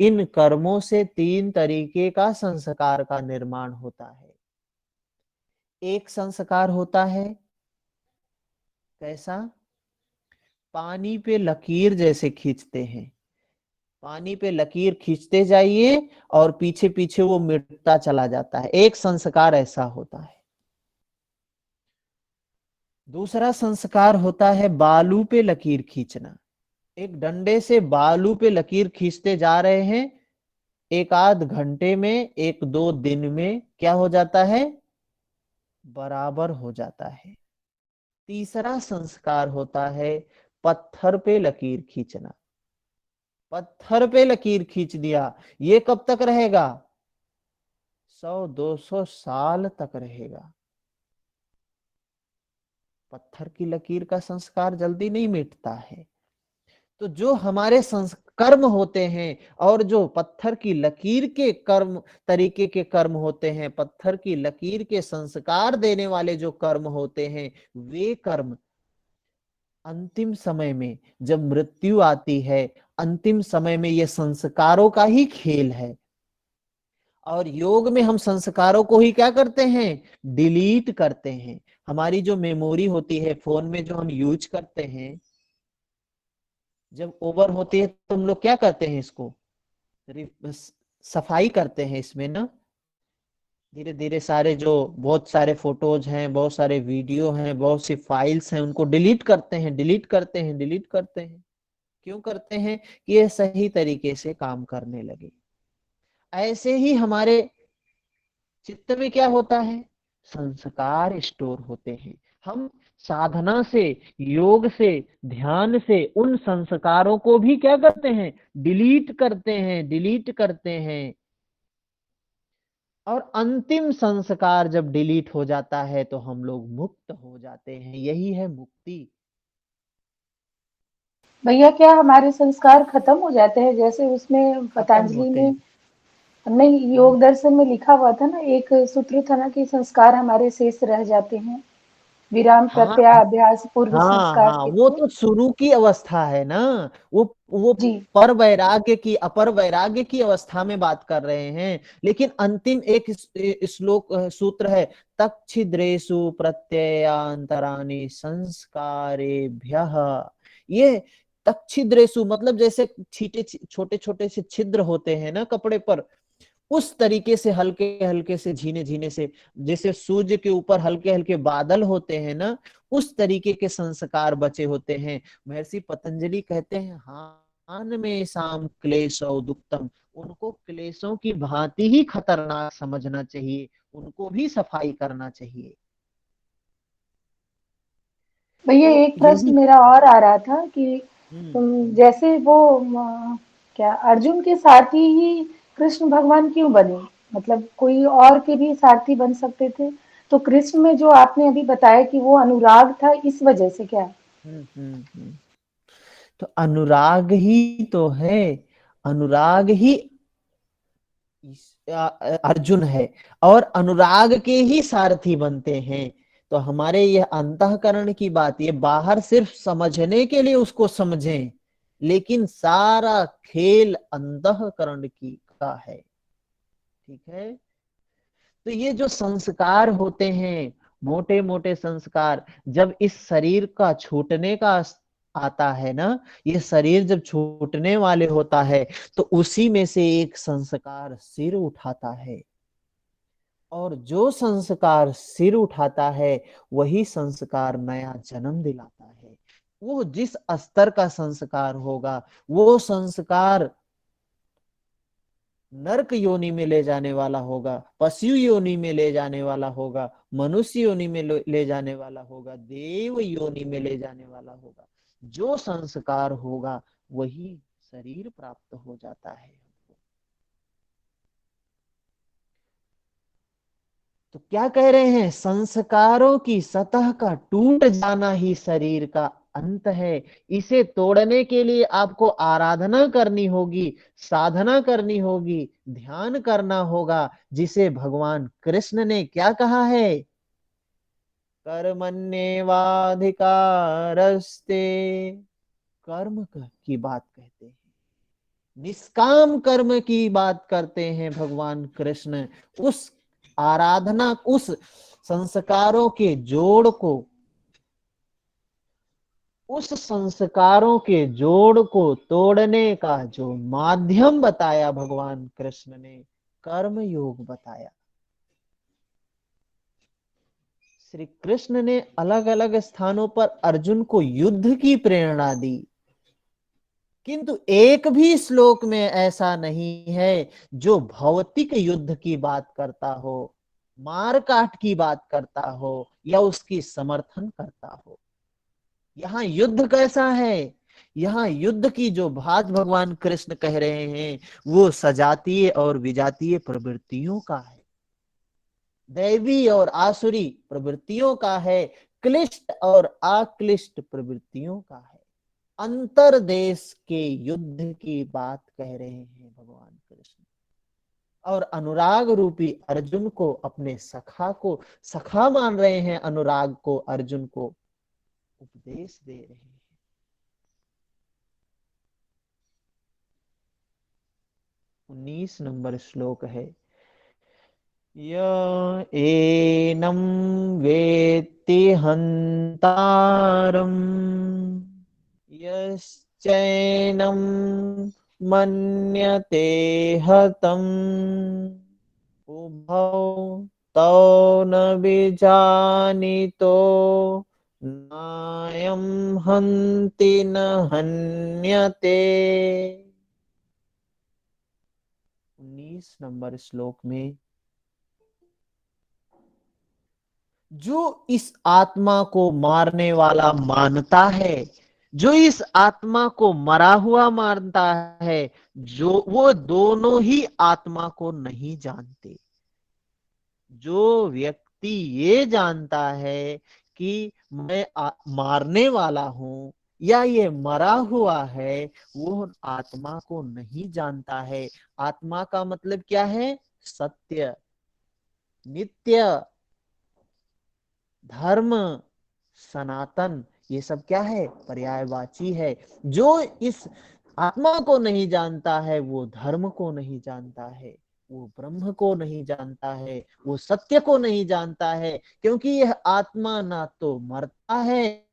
इन कर्मों से 3 तरीके का संस्कार का निर्माण होता है। एक संस्कार होता है कैसा? पानी पे लकीर जैसे खींचते हैं, पानी पे लकीर खींचते जाइए और पीछे पीछे वो मिटता चला जाता है। एक संस्कार ऐसा होता है। दूसरा संस्कार होता है बालू पे लकीर खींचना। एक डंडे से बालू पे लकीर खींचते जा रहे हैं, एक आध घंटे में, एक दो दिन में क्या हो जाता है? बराबर हो जाता है। तीसरा संस्कार होता है पत्थर पे लकीर खींचना। पत्थर पे लकीर खींच दिया, ये कब तक रहेगा? 100-200 साल तक रहेगा। पत्थर की लकीर का संस्कार जल्दी नहीं मिटता है। तो जो हमारे कर्म होते हैं और जो पत्थर की लकीर के कर्म तरीके के कर्म होते हैं, पत्थर की लकीर के संस्कार देने वाले जो कर्म होते हैं, वे कर्म अंतिम समय में जब मृत्यु आती है, अंतिम समय में ये संस्कारों का ही खेल है। और योग में हम संस्कारों को ही क्या करते हैं? डिलीट करते हैं। हमारी जो मेमोरी होती है फोन में जो हम यूज करते हैं, जब ओवर होती है तो हम लोग क्या करते हैं? इसको सफाई करते हैं इसमें ना। धीरे धीरे सारे जो बहुत सारे फोटोज हैं, बहुत सारे वीडियो हैं, बहुत सी फाइल्स हैं, उनको डिलीट करते हैं, डिलीट करते हैं, डिलीट करते हैं। क्यों करते हैं? कि ये सही तरीके से काम करने लगे। ऐसे ही हमारे चित्त में क्या होता है? संस्कार स्टोर होते हैं। हम साधना से, योग से, ध्यान से उन संस्कारों को भी क्या करते हैं? डिलीट करते हैं, डिलीट करते हैं। और अंतिम संस्कार जब डिलीट हो जाता है तो हम लोग मुक्त हो जाते हैं। यही है मुक्ति। भैया क्या हमारे संस्कार खत्म हो जाते हैं? जैसे उसमें खत्म पतंजलि होते में, हैं। नहीं, हम्म। योग दर्शन में लिखा हुआ था ना, एक सूत्र था ना कि संस्कार हमारे शेष रह जाते हैं, विराम हाँ प्रत्याभ्यास पूर्व हाँ संस्कार हाँ, वो चित्त। तो शुरू की अवस्था है ना। वो जी। पर वैराग्य की, अपर वैराग्य की अवस्था में बात कर रहे हैं। लेकिन अंतिम एक श्लोक सूत्र है, तच्छिद्रेषु प्रत्ययांतराणि संस्कारेभ्यः। ये तच्छिद्रेषु मतलब जैसे छीटे छोटे छोटे से छिद्र होते हैं ना कपड़े पर, उस तरीके से हल्के हल्के से, झीने झीने से, जैसे सूर्य के ऊपर हल्के हल्के बादल होते हैं ना, उस तरीके के संस्कार बचे होते हैं। महर्षि पतंजलि कहते हैं, हान में शाम क्लेशो दुक्तम, उनको क्लेशों की भांति ही खतरनाक समझना चाहिए, उनको भी सफाई करना चाहिए। भैया तो एक प्रश्न यही। मेरा और आ रहा था कि हम्म। जैसे वो क्या अर्जुन के सारथी ही कृष्ण भगवान क्यों बने? मतलब कोई और के भी सारथी बन सकते थे। तो कृष्ण में जो आपने अभी बताया कि वो अनुराग था, इस वजह से क्या? हम्म। तो अनुराग ही तो है, अनुराग ही अर्जुन है, और अनुराग के ही सारथी बनते हैं। तो हमारे यह अंतःकरण की बात, ये बाहर सिर्फ समझने के लिए उसको समझें, लेकिन सारा खेल अंतःकरण की का है। ठीक है। तो ये जो संस्कार होते हैं, मोटे मोटे संस्कार, जब इस शरीर का छूटने का आता है ना, ये शरीर जब छूटने वाले होता है, तो उसी में से एक संस्कार सिर उठाता है। और जो संस्कार सिर उठाता है, वही संस्कार नया जन्म दिलाता है। वो जिस स्तर का संस्कार होगा, वो संस्कार नरक योनि में ले जाने वाला होगा, पशु योनि में ले जाने वाला होगा, मनुष्य योनि में ले जाने वाला होगा, देव योनि में ले जाने वाला होगा। जो संस्कार होगा वही शरीर प्राप्त हो जाता है। तो क्या कह रहे हैं? संस्कारों की सतह का टूट जाना ही शरीर का अंत है। इसे तोड़ने के लिए आपको आराधना करनी होगी, साधना करनी होगी, ध्यान करना होगा, जिसे भगवान कृष्ण ने क्या कहा है? कर्मण्येवाधिकारस्ते, कर्म की बात कहते हैं, निष्काम कर्म की बात करते हैं भगवान कृष्ण। उस आराधना, उस संस्कारों के जोड़ को, उस संस्कारों के जोड़ को तोड़ने का जो माध्यम बताया भगवान कृष्ण ने, कर्म योग बताया। श्री कृष्ण ने अलग अलग स्थानों पर अर्जुन को युद्ध की प्रेरणा दी, किंतु एक भी श्लोक में ऐसा नहीं है जो भौतिक युद्ध की बात करता हो। मार काट की बात करता हो या उसकी समर्थन करता हो। यहाँ युद्ध कैसा है? यहाँ युद्ध की जो बात भगवान कृष्ण कह रहे हैं वो सजातीय और विजातीय प्रवृत्तियों का है, दैवी और आसुरी प्रवृत्तियों का है, क्लिष्ट और अक्लिष्ट प्रवृत्तियों का है। अंतरदेश के युद्ध की बात कह रहे हैं भगवान कृष्ण, और अनुराग रूपी अर्जुन को, अपने सखा को सखा मान रहे हैं, अनुराग को, अर्जुन को उपदेश दे रहे हैं। 19 नंबर श्लोक है, य एनं वेत्ति हन्तारम् यश्चैनं मन्यते हतम् उभौ तौ न विजानीतो नायं हन्ति न हन्यते। 19 नंबर श्लोक में, जो इस आत्मा को मारने वाला मानता है, जो इस आत्मा को मरा हुआ मानता है, जो वो दोनों ही आत्मा को नहीं जानते। जो व्यक्ति ये जानता है कि मैं मारने वाला हूं या ये मरा हुआ है, वो आत्मा को नहीं जानता है। आत्मा का मतलब क्या है? सत्य, नित्य, धर्म, सनातन, ये सब क्या है? पर्यायवाची है। जो इस आत्मा को नहीं जानता है वो धर्म को नहीं जानता है, वो ब्रह्म को नहीं जानता है, वो सत्य को नहीं जानता है, क्योंकि यह आत्मा ना तो मरता है,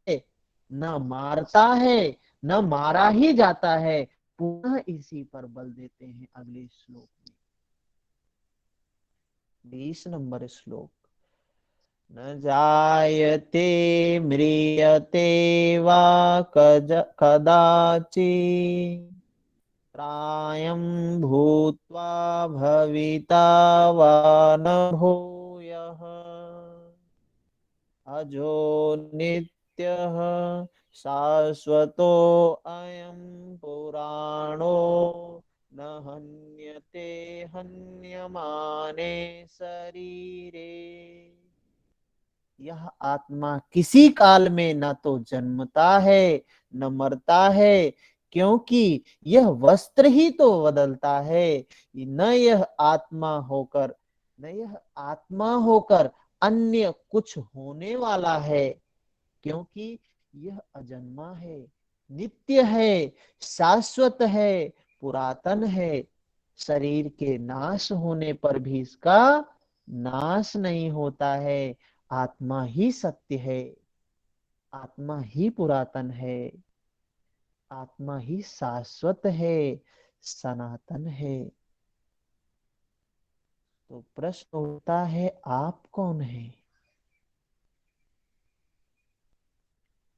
न मारता है, न मारा ही जाता है। पुनः इसी पर बल देते हैं अगले श्लोक में, 20 नंबर श्लोक, न जायते म्रियते वा कदाचित् प्रायं भूत्वा भविता वा न भूयः अजो नित्यः शाश्वतो अयं पुराणो न हन्यते हन्यमाने शरीरे। यह आत्मा किसी काल में न तो जन्मता है न मरता है, क्योंकि यह वस्त्र ही तो बदलता है। न यह आत्मा होकर, न यह आत्मा होकर अन्य कुछ होने वाला है, क्योंकि यह अजन्मा है, नित्य है, शाश्वत है, पुरातन है। शरीर के नाश होने पर भी इसका नाश नहीं होता है। आत्मा ही सत्य है, आत्मा ही पुरातन है, आत्मा ही शाश्वत है, सनातन है। तो प्रश्न उठता है, आप कौन है?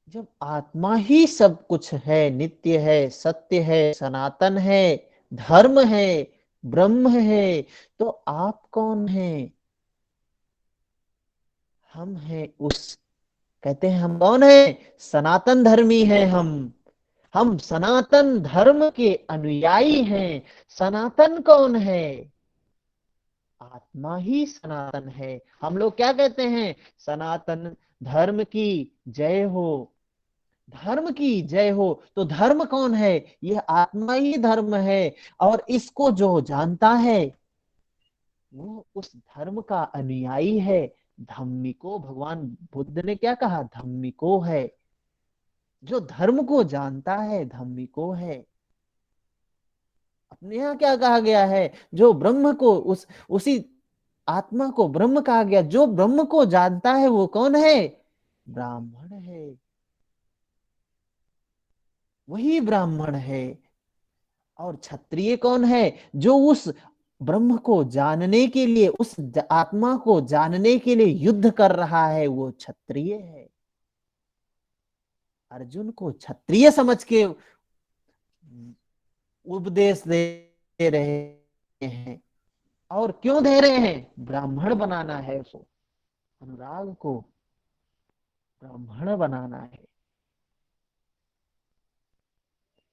जब आत्मा ही सब कुछ है, नित्य है, सत्य है, सनातन है, धर्म है, ब्रह्म है, तो आप कौन है? हम हैं उस, कहते हैं हम कौन है? सनातन धर्मी है हम सनातन धर्म के अनुयायी हैं। सनातन कौन है? आत्मा ही सनातन है। हम लोग क्या कहते हैं? सनातन धर्म की जय हो, धर्म की जय हो। तो धर्म कौन है? यह आत्मा ही धर्म है। और इसको जो जानता है वो उस धर्म का अनुयायी है। धम्मिको, भगवान बुद्ध ने क्या कहा? धम्मिको है। जो धर्म को जानता है धम्मिको है। अपने यहाँ क्या कहा गया है? जो ब्रह्म को, उसी आत्मा को ब्रह्म कहा गया। जो ब्रह्म को जानता है वो कौन है? ब्राह्मण है, वही ब्राह्मण है। और क्षत्रिय कौन है? जो उस ब्रह्म को जानने के लिए, उस आत्मा को जानने के लिए युद्ध कर रहा है, वो क्षत्रिय है। अर्जुन को क्षत्रिय समझ के उपदेश दे रहे हैं। और क्यों दे रहे हैं? ब्राह्मण बनाना है उसको, अनुराग को ब्राह्मण बनाना है।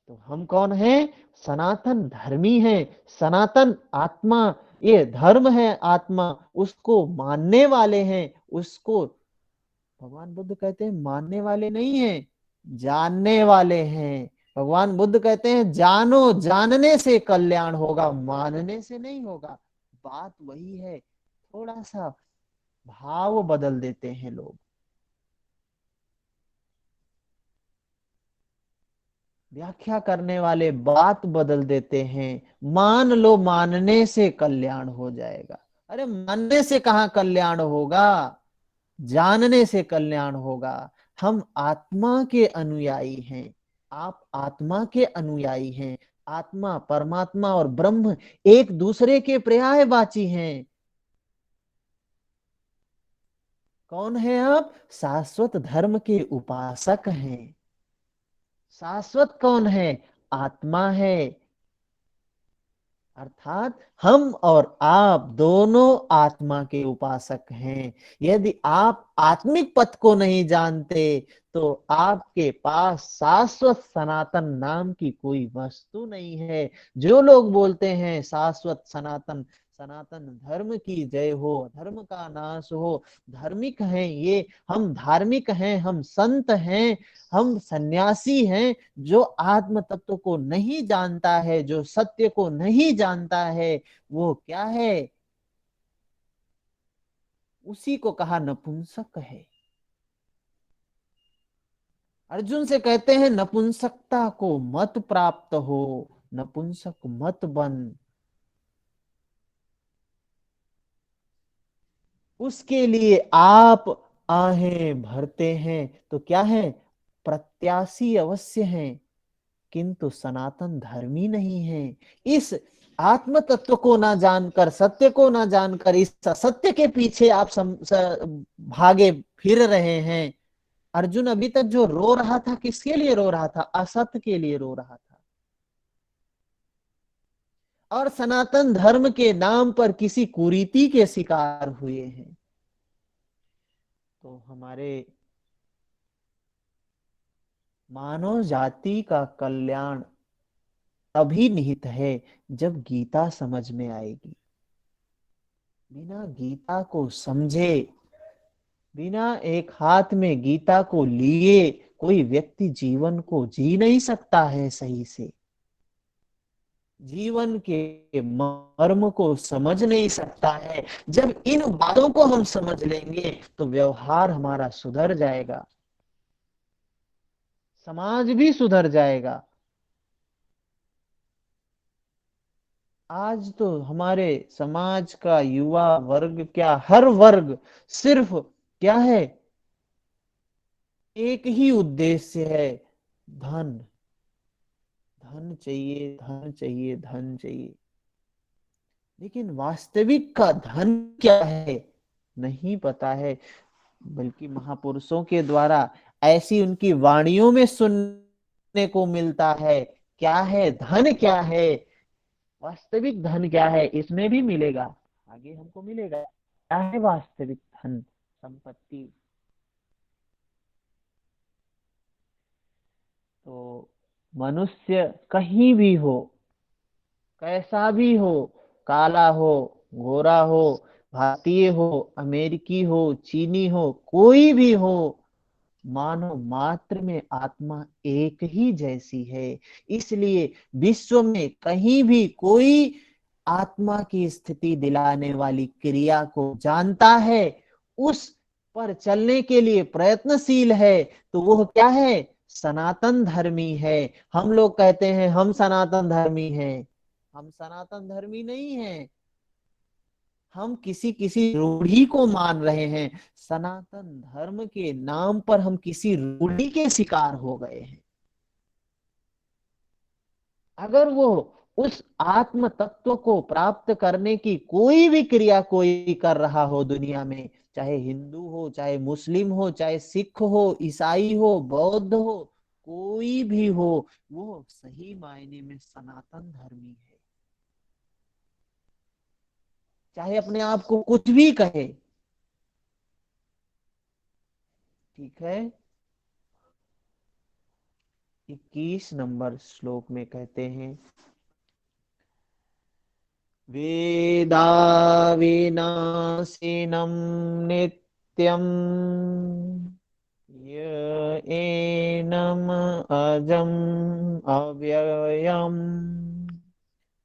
तो हम कौन हैं? सनातन धर्मी हैं, सनातन आत्मा, ये धर्म है आत्मा, उसको मानने वाले हैं। उसको भगवान बुद्ध कहते हैं मानने वाले नहीं हैं, जानने वाले हैं। भगवान बुद्ध कहते हैं जानो, जानने से कल्याण होगा, मानने से नहीं होगा। बात वही है, थोड़ा सा भाव बदल देते हैं लोग, व्याख्या करने वाले बात बदल देते हैं। मान लो मानने से कल्याण हो जाएगा। अरे मानने से कहाँ कल्याण होगा, जानने से कल्याण होगा। हम आत्मा के अनुयायी हैं, आप आत्मा के अनुयायी हैं। आत्मा, परमात्मा और ब्रह्म एक दूसरे के पर्यायवाची हैं। कौन है आप? शाश्वत धर्म के उपासक हैं। शाश्वत कौन है? आत्मा है। अर्थात हम और आप दोनों आत्मा के उपासक हैं। यदि आप आत्मिक पथ को नहीं जानते तो आपके पास शाश्वत सनातन नाम की कोई वस्तु नहीं है। जो लोग बोलते हैं शाश्वत सनातन, सनातन धर्म की जय हो, धर्म का नाश हो, धार्मिक हैं ये, हम धार्मिक हैं, हम संत हैं, हम सन्यासी हैं। जो आत्म तत्व को नहीं जानता है, जो सत्य को नहीं जानता है, वो क्या है? उसी को कहा नपुंसक है। अर्जुन से कहते हैं नपुंसकता को मत प्राप्त हो, नपुंसक मत बन। उसके लिए आप आहें भरते हैं तो क्या है? प्रत्याशी अवश्य हैं, किंतु सनातन धर्मी नहीं है। इस आत्म तत्व को ना जानकर, सत्य को ना जानकर, इस सत्य के पीछे आप भागे फिर रहे हैं। अर्जुन अभी तक जो रो रहा था, किसके लिए रो रहा था? असत्य के लिए रो रहा था। और सनातन धर्म के नाम पर किसी कुरीति के शिकार हुए हैं। तो हमारे मानव जाति का कल्याण तभी निहित है जब गीता समझ में आएगी। बिना गीता को समझे, बिना एक हाथ में गीता को लिए कोई व्यक्ति जीवन को जी नहीं सकता है सही से, जीवन के मर्म को समझ नहीं सकता है। जब इन बातों को हम समझ लेंगे तो व्यवहार हमारा सुधर जाएगा, समाज भी सुधर जाएगा। आज तो हमारे समाज का युवा वर्ग, क्या हर वर्ग, सिर्फ क्या है? एक ही उद्देश्य है, धन। धन चाहिए, धन चाहिए, धन चाहिए। लेकिन वास्तविक का धन क्या है नहीं पता है। बल्कि महापुरुषों के द्वारा ऐसी उनकी वाणियों में सुनने को मिलता है। क्या है धन, क्या है वास्तविक धन, क्या है इसमें भी मिलेगा, आगे हमको मिलेगा। क्या है वास्तविक धन, संपत्ति? तो मनुष्य कहीं भी हो, कैसा भी हो, काला हो, गोरा हो, भारतीय हो, अमेरिकी हो, चीनी हो, कोई भी हो, मानव मात्र में आत्मा एक ही जैसी है। इसलिए विश्व में कहीं भी कोई आत्मा की स्थिति दिलाने वाली क्रिया को जानता है, उस पर चलने के लिए प्रयत्नशील है, तो वह क्या है? सनातन धर्मी है। हम लोग कहते हैं हम सनातन धर्मी हैं, हम सनातन धर्मी नहीं हैं। हम किसी किसी रूढ़ी को मान रहे हैं, सनातन धर्म के नाम पर हम किसी रूढ़ी के शिकार हो गए हैं। अगर वो उस आत्म तत्व को प्राप्त करने की कोई भी क्रिया कोई कर रहा हो दुनिया में, चाहे हिंदू हो, चाहे मुस्लिम हो, चाहे सिख हो, ईसाई हो, बौद्ध हो, कोई भी हो, वो सही मायने में सनातन धर्मी है। चाहे अपने आप को कुछ भी कहे। ठीक है। 21 नंबर श्लोक में कहते हैं, वेदा विनाशिनं नित्यम् य एनम् अजम् अव्ययम्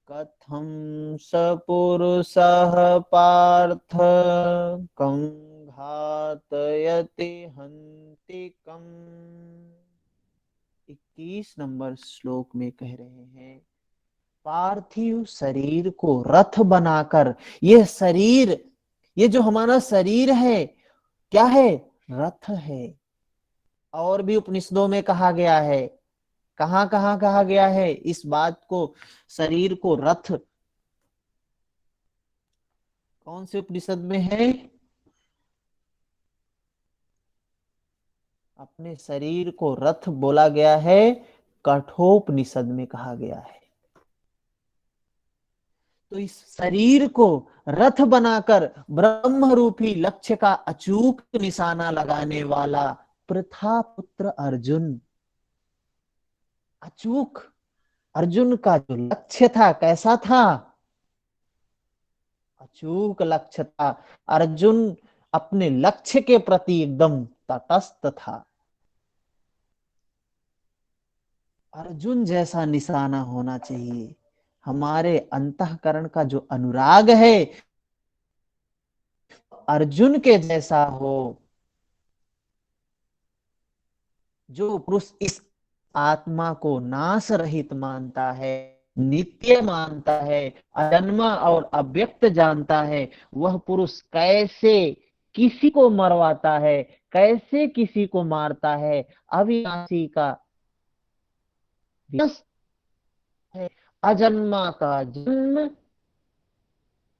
कथं स पुरुषः पार्थ कं घातयति हन्तिकम्। 21 नंबर श्लोक में कह रहे हैं, पार्थिव शरीर को रथ बनाकर, यह शरीर, ये जो हमारा शरीर है, क्या है? रथ है। और भी उपनिषदों में कहा गया है, कहां कहां कहा गया है इस बात को, शरीर को रथ? कौन से उपनिषद में है? अपने शरीर को रथ बोला गया है, कठोपनिषद में कहा गया है। तो इस शरीर को रथ बनाकर ब्रह्म रूपी लक्ष्य का अचूक निशाना लगाने वाला प्रथापुत्र अर्जुन, अचूक अर्जुन का जो लक्ष्य था कैसा था? अचूक लक्ष्य था। अर्जुन अपने लक्ष्य के प्रति एकदम तटस्थ था। अर्जुन जैसा निशाना होना चाहिए। हमारे अंतःकरण का जो अनुराग है अर्जुन के जैसा हो। जो पुरुष इस आत्मा को नाश रहित मानता है, नित्य मानता है, अजन्मा और अव्यक्त जानता है, वह पुरुष कैसे किसी को मरवाता है, कैसे किसी को मारता है, अविनाशी का विनाश है, अजन्मा का जन्म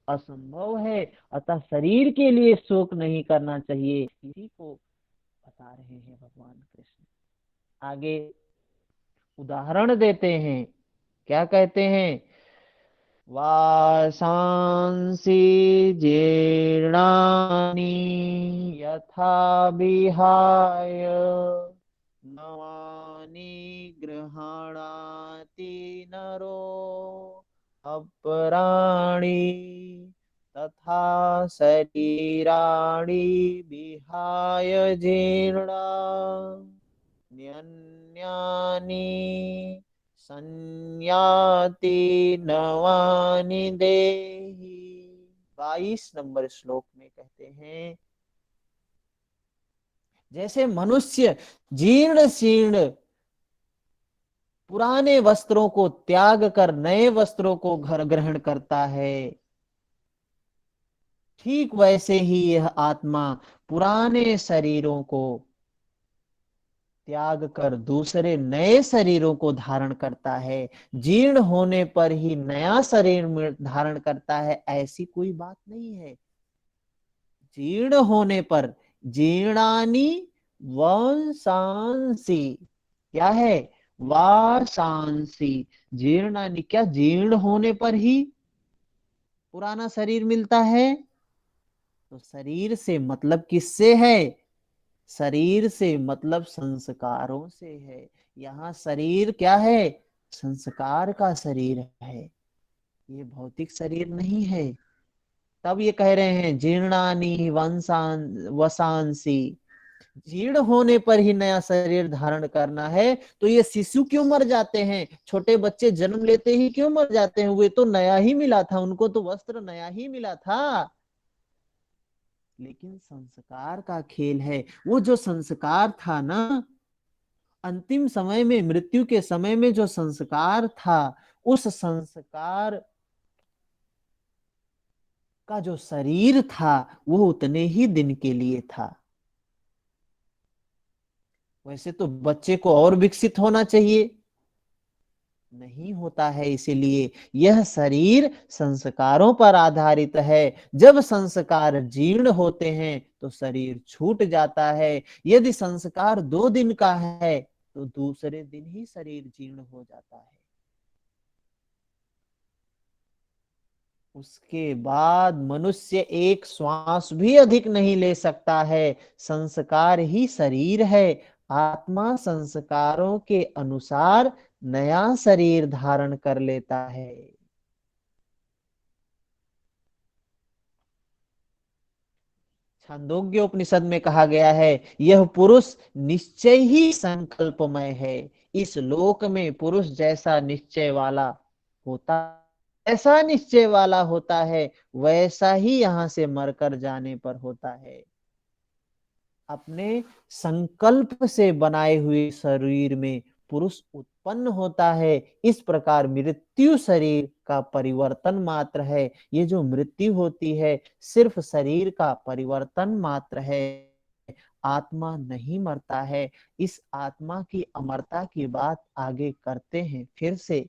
असंभव है। अतः शरीर के लिए शोक नहीं करना चाहिए, इसी को बता रहे हैं भगवान कृष्ण। आगे उदाहरण देते हैं, क्या कहते हैं? वासांसि जीर्णानि यथा विहाय नवानि गृह्णाति नरो अपराणि तथा शरीराणि विहाय जीर्णा न्यन्यानि संयाति नवानि देहि। 22 नंबर श्लोक में कहते हैं, जैसे मनुष्य जीर्ण शीर्ण पुराने वस्त्रों को त्याग कर नए वस्त्रों को घर ग्रहण करता है, ठीक वैसे ही यह आत्मा पुराने शरीरों को त्याग कर दूसरे नए शरीरों को धारण करता है। जीर्ण होने पर ही नया शरीर धारण करता है, ऐसी कोई बात नहीं है। जीर्ण होने पर जीर्णानि वंसांसि, क्या है? वासांसि। जीर्णानि, क्या जीर्ण होने पर ही पुराना शरीर मिलता है? तो शरीर से मतलब किससे है? शरीर से मतलब संस्कारों से है। यहाँ शरीर क्या है? संस्कार का शरीर है, ये भौतिक शरीर नहीं है। तब ये कह रहे हैं जीर्णानि वंसान वसांसी, जीर्ण होने पर ही नया शरीर धारण करना है। तो ये शिशु क्यों मर जाते हैं? छोटे बच्चे जन्म लेते ही क्यों मर जाते हैं? वे तो नया ही मिला था, उनको तो वस्त्र नया ही मिला था। लेकिन संस्कार का खेल है। वो जो संस्कार था ना, अंतिम समय में, मृत्यु के समय में जो संस्कार था, उस संस्कार का जो शरीर था वो उतने ही दिन के लिए था। वैसे तो बच्चे को और विकसित होना चाहिए, नहीं होता है। इसीलिए यह शरीर संस्कारों पर आधारित है। जब संस्कार जीर्ण होते हैं तो शरीर छूट जाता है। यदि संस्कार 2 दिन का है तो दूसरे दिन ही शरीर जीर्ण हो जाता है। उसके बाद मनुष्य एक श्वास भी अधिक नहीं ले सकता है। संस्कार ही शरीर है। आत्मा संस्कारों के अनुसार नया शरीर धारण कर लेता है। छांदोग्य उपनिषद में कहा गया है, यह पुरुष निश्चय ही संकल्पमय है। इस लोक में पुरुष जैसा निश्चय वाला होता, ऐसा निश्चय वाला होता है, वैसा ही यहाँ से मरकर जाने पर होता है। अपने संकल्प से बनाए हुए शरीर में पुरुष उत्पन्न होता है। इस प्रकार मृत्यु शरीर का परिवर्तन मात्र है। ये जो मृत्यु होती है सिर्फ शरीर का परिवर्तन मात्र है। आत्मा नहीं मरता है। इस आत्मा की अमरता की बात आगे करते हैं फिर से।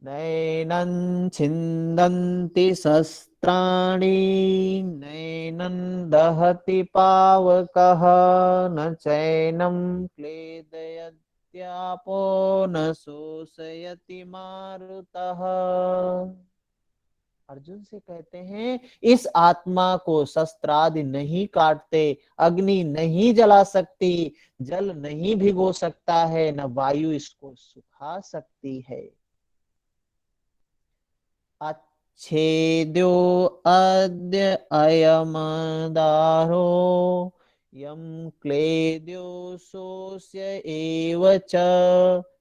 नैनं छिन्दन्ति शस्त्राणि, नैनं दहति पावकः, न चैनं क्लेदयत्यापो, न शोषयति मारुतः। अर्जुन से कहते हैं, इस आत्मा को शस्त्रादि नहीं काटते, अग्नि नहीं जला सकती, जल नहीं भिगो सकता है, न वायु इसको सुखा सकती है। अच्छेद्यो अद्य अयमदारो, यम क्लेद्यो सोऽस्य एव च,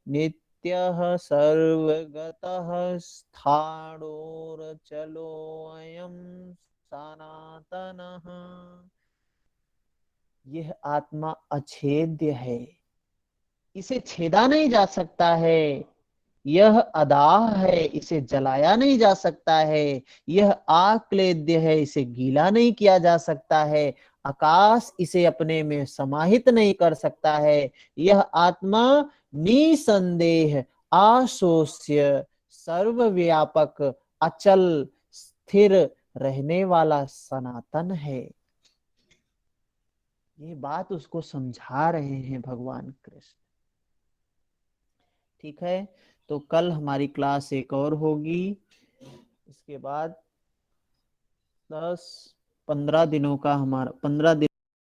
नित्यः सर्वगतः स्थाणोरचलोऽयं सनातनः। यह आत्मा अछेद्य है, इसे छेदा नहीं जा सकता है। यह अदाह है, इसे जलाया नहीं जा सकता है। यह आक्लेद्य है, इसे गीला नहीं किया जा सकता है। आकाश इसे अपने में समाहित नहीं कर सकता है। यह आत्मा निसंदेह, आशोष्य, सर्वव्यापक, अचल, स्थिर रहने वाला सनातन है। ये बात उसको समझा रहे हैं भगवान कृष्ण। ठीक है, तो कल हमारी क्लास एक और होगी। इसके बाद 10-15 दिनों का हमारा 15 दिन